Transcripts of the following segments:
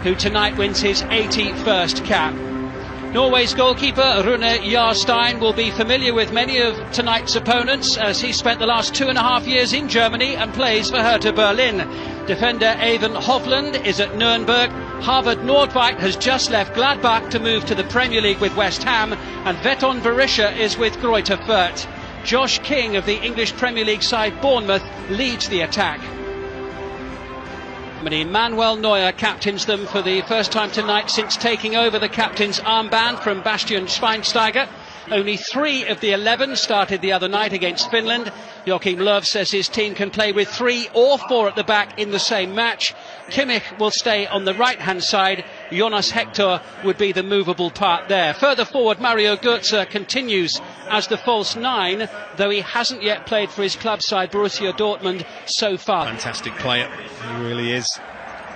who tonight wins his 81st cap. Norway's goalkeeper Rune Jarstein will be familiar with many of tonight's opponents, as he spent the last 2.5 years in Germany and plays for Hertha Berlin. Defender Even Hovland is at Nuremberg. Harvard Nordwijk has just left Gladbach to move to the Premier League with West Ham, and Veton Berisha is with Greuther Fürth. Josh King of the English Premier League side Bournemouth leads the attack. Manuel Neuer captains them for the first time tonight since taking over the captain's armband from Bastian Schweinsteiger. Only 3 of the 11 started the other night against Finland. Joachim Löw says his team can play with 3 or 4 at the back in the same match. Kimmich will stay on the right-hand side. Jonas Hector would be the movable part there. Further forward, Mario Götze continues as the false 9, though he hasn't yet played for his club side Borussia Dortmund so far. Fantastic player, he really is.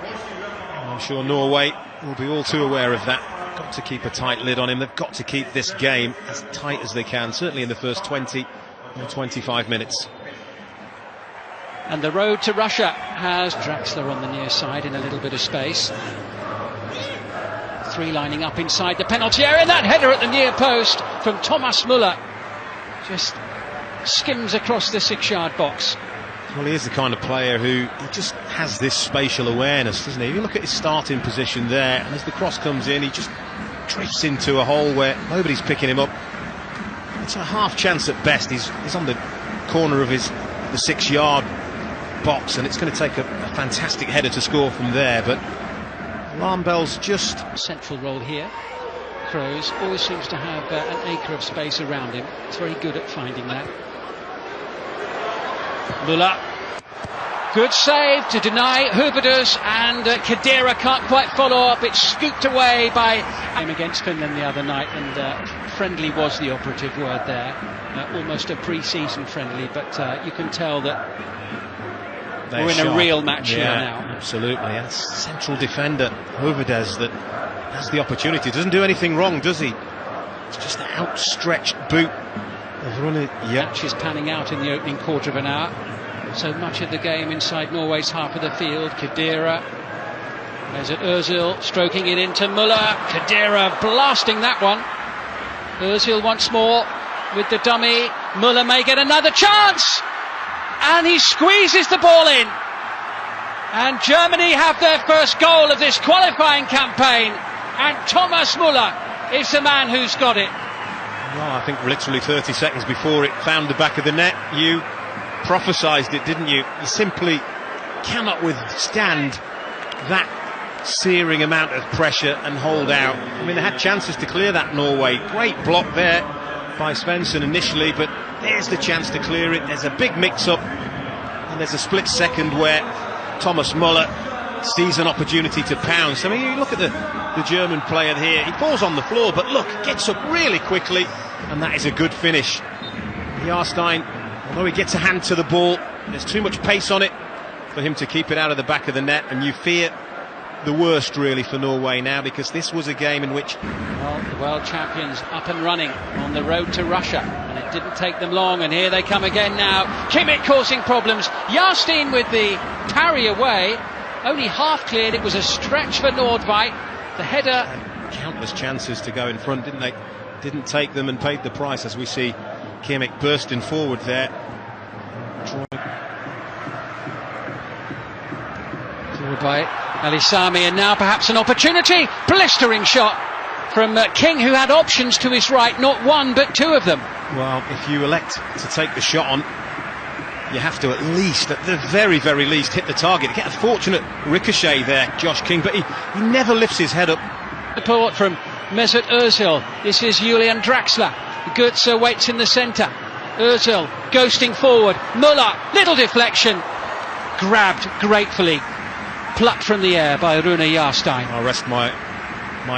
I'm sure Norway will be all too aware of that. Got to keep a tight lid on him. They've got to keep this game as tight as they can, certainly in the first 20 or 25 minutes. And the road to Russia has Draxler on the near side in a little bit of space. 3 lining up inside the penalty area. That header at the near post from Thomas Müller just skims across the 6-yard box. Well, he is the kind of player who he just has this spatial awareness, doesn't he? If you look at his starting position there, and as the cross comes in, he just drifts into a hole where nobody's picking him up. It's a half chance at best. He's on the corner of the 6-yard box, and it's going to take a fantastic header to score from there, but alarm bells just... Central role here. Kroos always seems to have an acre of space around him. He's very good at finding that. Müller, good save to deny Hubertus, and Khedira can't quite follow up. It's scooped away by him against Finland the other night, and friendly was the operative word there. Almost a pre-season friendly, but you can tell that they're we're in sharp. a real match here now. Absolutely, that's central defender Hubertus that has the opportunity. Doesn't do anything wrong, does he? It's just an outstretched boot. Match is panning out in the opening quarter of an hour. So much of the game inside Norway's half of the field. Khedira, there's it Özil, stroking it into Müller. Khedira blasting that one. Özil once more with the dummy. Müller may get another chance, and he squeezes the ball in. And Germany have their first goal of this qualifying campaign, and Thomas Müller is the man who's got it. Well, I think literally 30 seconds before it found the back of the net, you prophesied it, didn't you? You simply cannot withstand that searing amount of pressure and hold out. I mean, they had chances to clear that, Norway. Great block there by Svensson initially, but there's the chance to clear it. There's a big mix-up, and there's a split second where Thomas Müller sees an opportunity to pounce. I mean, you look at the German player here, he falls on the floor, but look, gets up really quickly, and that is a good finish. Jarstein, although he gets a hand to the ball, there's too much pace on it for him to keep it out of the back of the net, and you fear the worst really for Norway now, because this was a game in which... Well, the world champions up and running on the road to Russia, and it didn't take them long, and here they come again now. Kimmich causing problems. Jarstein with the parry away, only half cleared. It was a stretch for Nordwijk. The header... Countless chances to go in front, didn't they? Didn't take them and paid the price, as we see Kimmich bursting forward there. Forward by Alisami, and now perhaps an opportunity. Blistering shot from King, who had options to his right, not one but 2 of them. Well, if you elect to take the shot on, you have to at least, at the very, very least, hit the target. Get a fortunate ricochet there, Josh King, but he never lifts his head up. Support from Mesut Özil. This is Julian Draxler. Götze waits in the centre. Özil ghosting forward. Müller, little deflection. Grabbed gratefully. Plucked from the air by Rune Jarstein. I'll rest my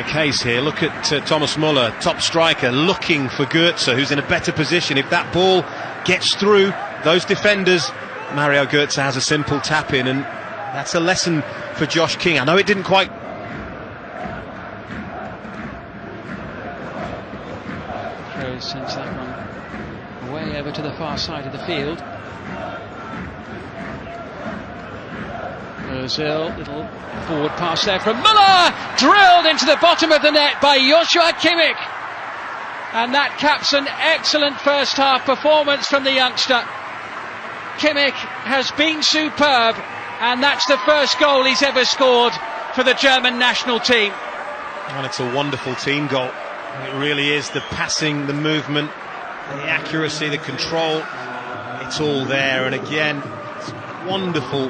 case here. Look at Thomas Müller, top striker, looking for Götze, who's in a better position. If that ball gets through those defenders, Mario Götze has a simple tap in, and that's a lesson for Josh King. I know it didn't quite... Kroos sends that one way over to the far side of the field. Ozil, little forward pass there from Müller, drilled into the bottom of the net by Joshua Kimmich. And that caps an excellent first half performance from the youngster. Kimmich has been superb, and that's the first goal he's ever scored for the German national team. And it's a wonderful team goal. It really is. The passing, the movement, the accuracy, the control, it's all there. And again, it's wonderful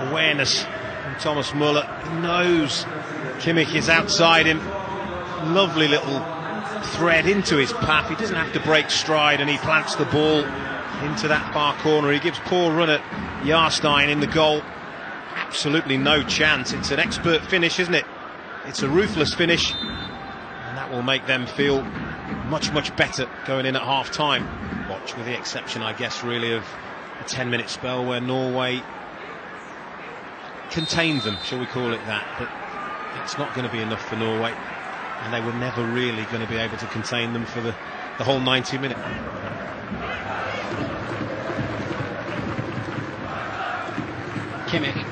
awareness from Thomas Müller. He knows Kimmich is outside him. Lovely little thread into his path. He doesn't have to break stride, and he plants the ball into that far corner. He gives poor run at Jahrstein in the goal. Absolutely no chance. It's an expert finish, isn't it? It's a ruthless finish, and that will make them feel much, much better going in at half-time. Watch, with the exception, I guess, really of a 10-minute spell where Norway contained them, shall we call it that. But it's not going to be enough for Norway, and they were never really going to be able to contain them for the whole 90 minutes. Kimmich.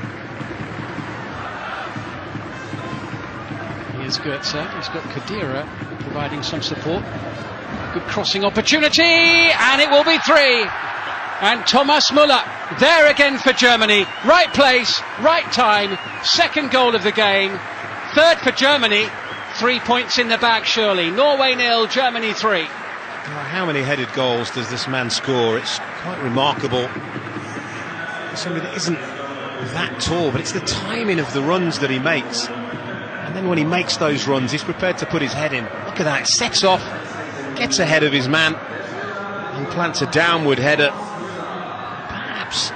Here's Goetze, he's got Khedira providing some support. Good crossing opportunity, and it will be 3. And Thomas Müller there again for Germany. Right place, right time, second goal of the game. Third for Germany, 3 points in the bag surely. Norway 0, Germany 3. How many headed goals does this man score? It's quite remarkable. Somebody that isn't that tall, but it's the timing of the runs that he makes. And then when he makes those runs, he's prepared to put his head in. Look at that, sets off, gets ahead of his man, and plants a downward header. Perhaps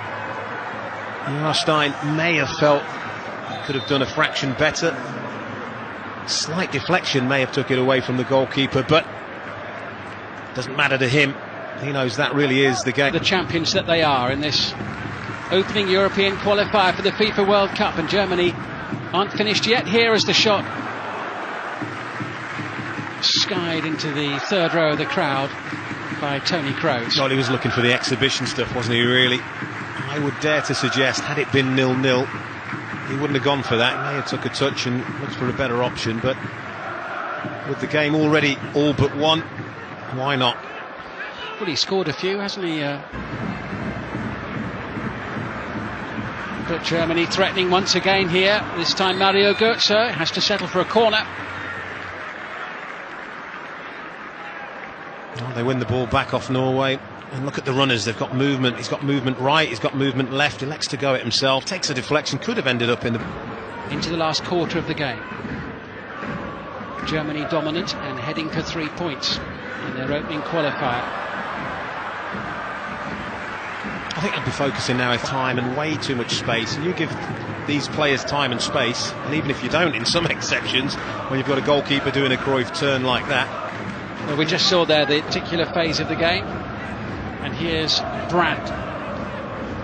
Jahrstein may have felt he could have done a fraction better. Slight deflection may have took it away from the goalkeeper, but doesn't matter to him. He knows that really is the game. The champions that they are in this opening European qualifier for the FIFA World Cup, and Germany aren't finished yet. Here is the shot, skied into the third row of the crowd by Tony Kroos. Well, he was looking for the exhibition stuff, wasn't he, really? I would dare to suggest, had it been 0-0, he wouldn't have gone for that. He may have took a touch and looked for a better option, but with the game already all but won, why not? Well, he scored a few, hasn't he? But Germany threatening once again here. This time Mario Götze has to settle for a corner. Oh, they win the ball back off Norway. And look at the runners, they've got movement. He's got movement right, he's got movement left. He elects to go it himself, takes a deflection, could have ended up into the last quarter of the game. Germany dominant and heading for 3 points in their opening qualifier. I think I'd be focusing now with time and way too much space. And you give these players time and space, and even if you don't, in some exceptions, when you've got a goalkeeper doing a Cruyff turn like that. Well, we just saw there the particular phase of the game. And here's Brandt,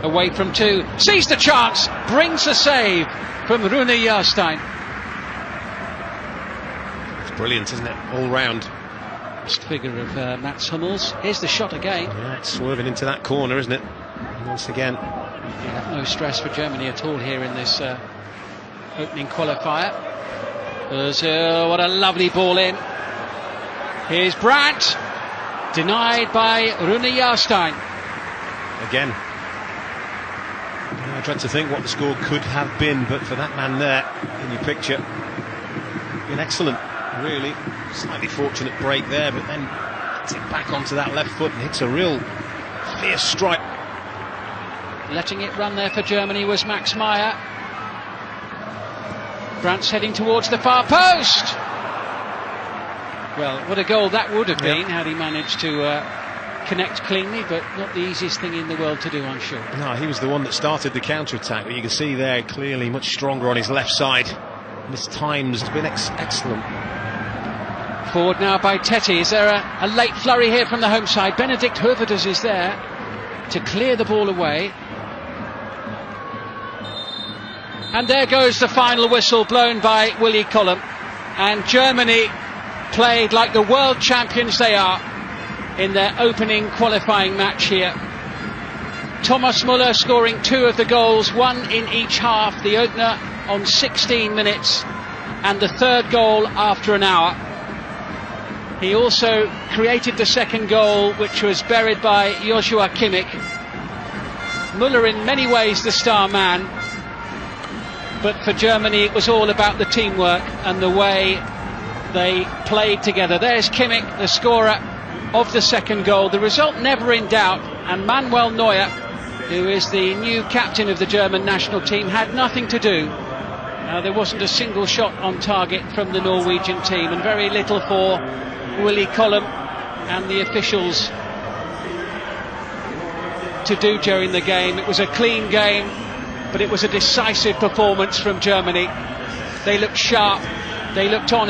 away from 2, sees the chance, brings the save from Rune Jahrstein. It's brilliant, isn't it? All round. Best figure of Mats Hummels. Here's the shot again. Yeah, it's swerving into that corner, isn't it? And once again. Yeah, no stress for Germany at all here in this opening qualifier. Ozil, what a lovely ball in. Here's Brandt. Denied by Rune Jahrstein. Again. I dread to think what the score could have been, but for that man there in your picture, been excellent, really. Slightly fortunate break there, but then gets it back onto that left foot and hits a real fierce strike. Letting it run there for Germany was Max Meyer. Brandt's heading towards the far post. Well, what a goal that would have been had he managed to connect cleanly, but not the easiest thing in the world to do, I'm sure. No, he was the one that started the counter-attack, but you can see there clearly much stronger on his left side. This time's been excellent. Forward now by Teti. Is there a late flurry here from the home side? Benedikt Hövedes is there to clear the ball away. And there goes the final whistle blown by Willie Collum. And Germany played like the world champions they are in their opening qualifying match here. Thomas Müller scoring 2 of the goals, 1 in each half, the opener on 16 minutes and the third goal after an hour. He also created the second goal, which was buried by Joshua Kimmich. Müller in many ways the star man, but for Germany it was all about the teamwork and the way they played together. There's Kimmich, the scorer of the second goal. The result never in doubt, and Manuel Neuer, who is the new captain of the German national team, had nothing to do. There wasn't a single shot on target from the Norwegian team, and very little for Willie Collum and the officials to do during the game. It was a clean game, but it was a decisive performance from Germany. They looked sharp, they looked on.